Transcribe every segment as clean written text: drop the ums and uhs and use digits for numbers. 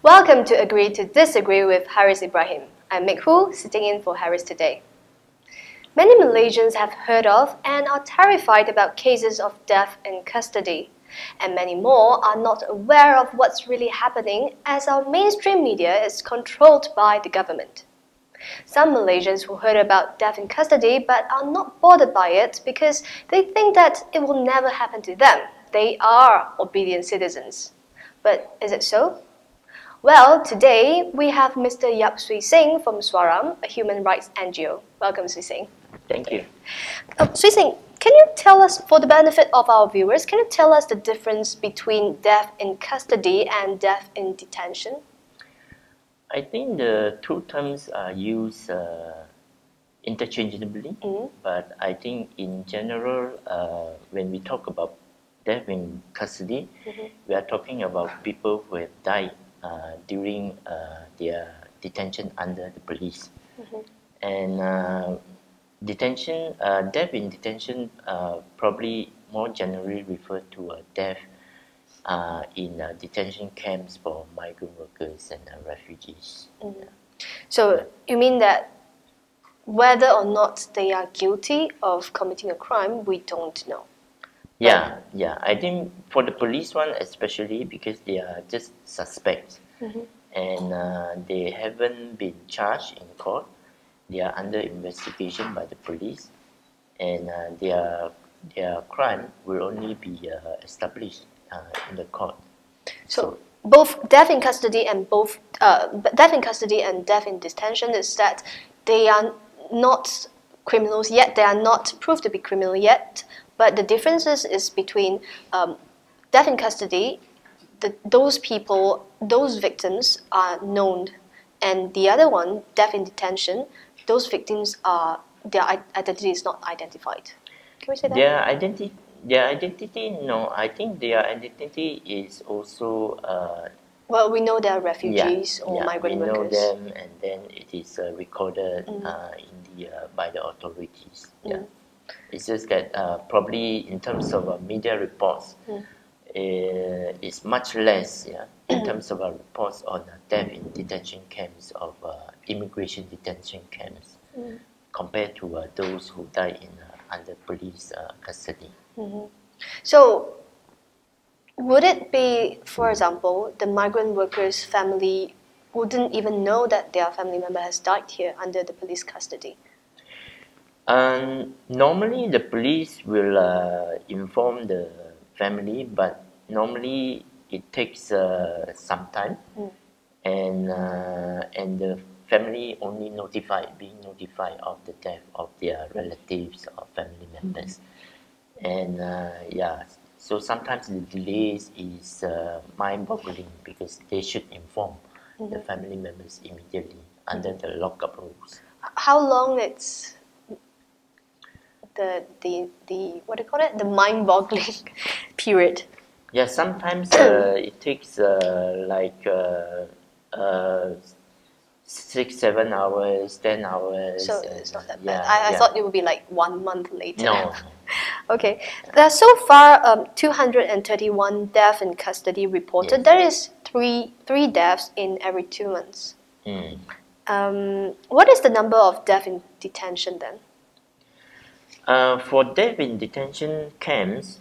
Welcome to Agree to Disagree with Haris Ibrahim. I'm Mick Hu, sitting in for Haris today. Many Malaysians have heard of and are terrified about cases of death in custody, and many more are not aware of what's really happening as our mainstream media is controlled by the government. Some Malaysians who heard about death in custody but are not bothered by it because they think that it will never happen to them. They are obedient citizens. But is it so? Well, today we have Mr. Yap Swee Seng from Suaram, a human rights NGO. Welcome, Swee Seng. Thank you. Swee Seng, can you tell us, for the benefit of our viewers, can you tell us the difference between death in custody and death in detention? I think the two terms are used interchangeably, but I think in general, when we talk about death in custody, we are talking about people who have died during their detention under the police. And detention, death in detention probably more generally refer to a death in detention camps for migrant workers and refugees. So you mean that whether or not they are guilty of committing a crime, we don't know? Yeah. I think for the police one especially, because they are just suspects and they haven't been charged in court. They are under investigation by the police, and their crime will only be established in the court. So both death in custody and death in detention is that they are not criminals yet. They are not proved to be criminal yet. But the differences is between death in custody, those people, those victims are known, and the other one, death in detention, those victims are, their identity is not identified. Can we say that? Their identity, no. I think their identity is also. Well, we know they are refugees or migrant workers. We know them, and then it is recorded by the authorities. It's just that probably in terms of media reports, it's much less in terms of reports on death in detention camps of immigration detention camps compared to those who died in under police custody. So would it be, for example, the migrant workers' family wouldn't even know that their family member has died here under the police custody? Normally, the police will inform the family, but normally it takes some time, and the family only being notified of the death of their relatives or family members, and so sometimes the delays is mind-boggling because they should inform the family members immediately under the lockup rules. How long it's the what do you call it? The mind-boggling period. Yeah, sometimes it takes 6, 7 hours, 10 hours. So it's not that bad. I thought it would be like 1 month later. No. Okay. There are so far 231 deaths in custody reported. There is three deaths in every 2 months. What is the number of deaths in detention then? For death in detention camps,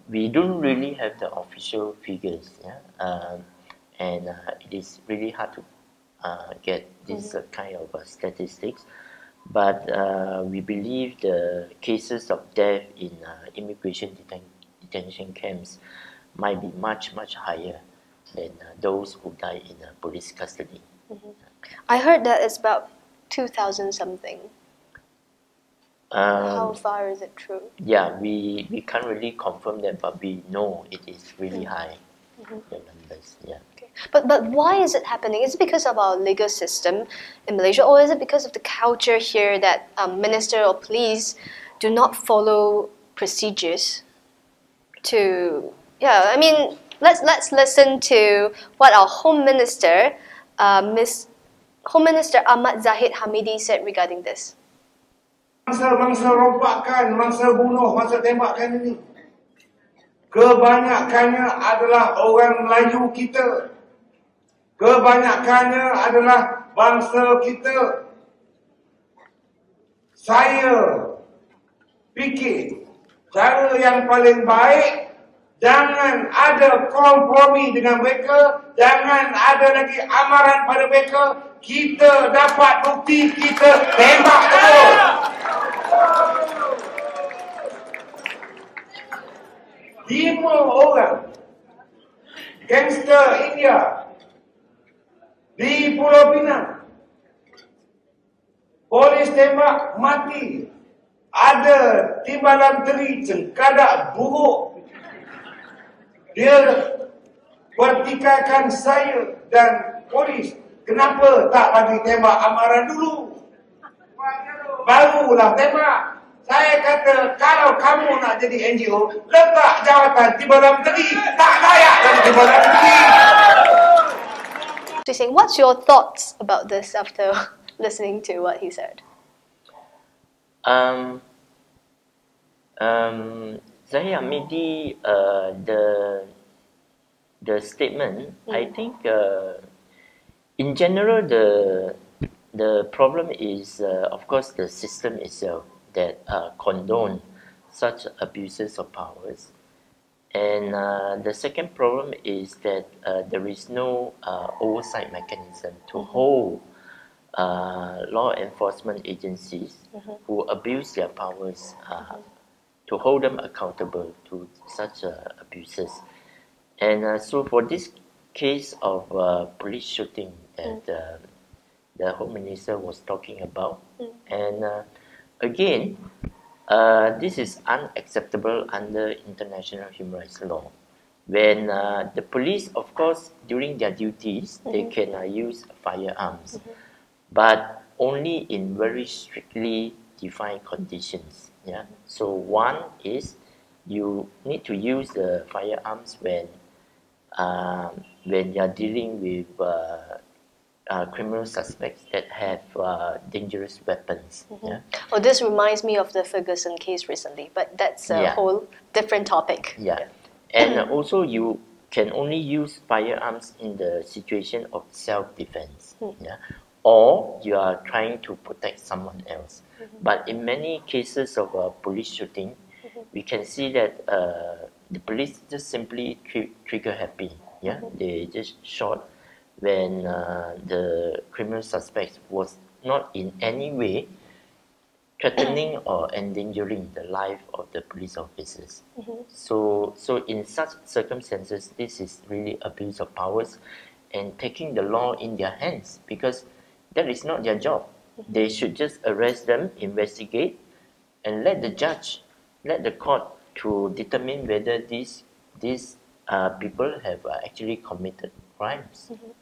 we don't really have the official figures, and it is really hard to get this kind of statistics. But we believe the cases of death in immigration detention camps might be much higher than those who die in police custody. I heard that it's about 2,000 something. How far is it true? Yeah, we can't really confirm that, but we know it is really high, the numbers. Yeah. Okay. But why is it happening? Is it because of our legal system in Malaysia, or is it because of the culture here that minister or police do not follow procedures to? Yeah, I mean, let's listen to what our Home Minister, Home Minister Ahmad Zahid Hamidi said regarding this. Mangsa rompakan, mangsa bunuh, mangsa tembakan ini kebanyakannya adalah orang Melayu kita Kebanyakannya adalah bangsa kita. Saya fikir cara yang paling baik, jangan ada kompromi dengan mereka, jangan ada lagi amaran pada mereka. Kita dapat bukti, kita tembak terus. 5 orang gangster India di Pulau Pinang, polis tembak mati. Ada timbalan teri cengkadak buruk. Dia pertikaikan saya dan polis. Kenapa tak bagi tembak amaran dulu? Barulah tembak. Saya kata, kalau kamu nak jadi NGO, letak jawatan timbalan teri. Tak layak dan timbalan teri. Swee Seng, what's your thoughts about this after listening to what he said? Saya amati the statement. I think in general the problem is of course the system itself that condone such abuses of powers. And the second problem is that there is no oversight mechanism to hold law enforcement agencies who abuse their powers, to hold them accountable to such abuses. And so for this case of police shooting that the Home Minister was talking about, and again, this is unacceptable under international human rights law. When the police, of course, during their duties, they can use firearms, but only in very strictly defined conditions. Yeah. So one is you need to use the firearms when you are dealing with criminal suspects that have dangerous weapons. Yeah? Oh, this reminds me of the Ferguson case recently, but that's a whole different topic. Yeah. And also you can only use firearms in the situation of self-defense. Yeah? Or you are trying to protect someone else. But in many cases of police shooting, we can see that the police just simply trigger happy. Yeah? They just shot when the criminal suspect was not in any way threatening or endangering the life of the police officers. So in such circumstances, this is really abuse of powers and taking the law in their hands, because that is not their job. They should just arrest them, investigate, and let the judge, let the court to determine whether these people have actually committed crimes.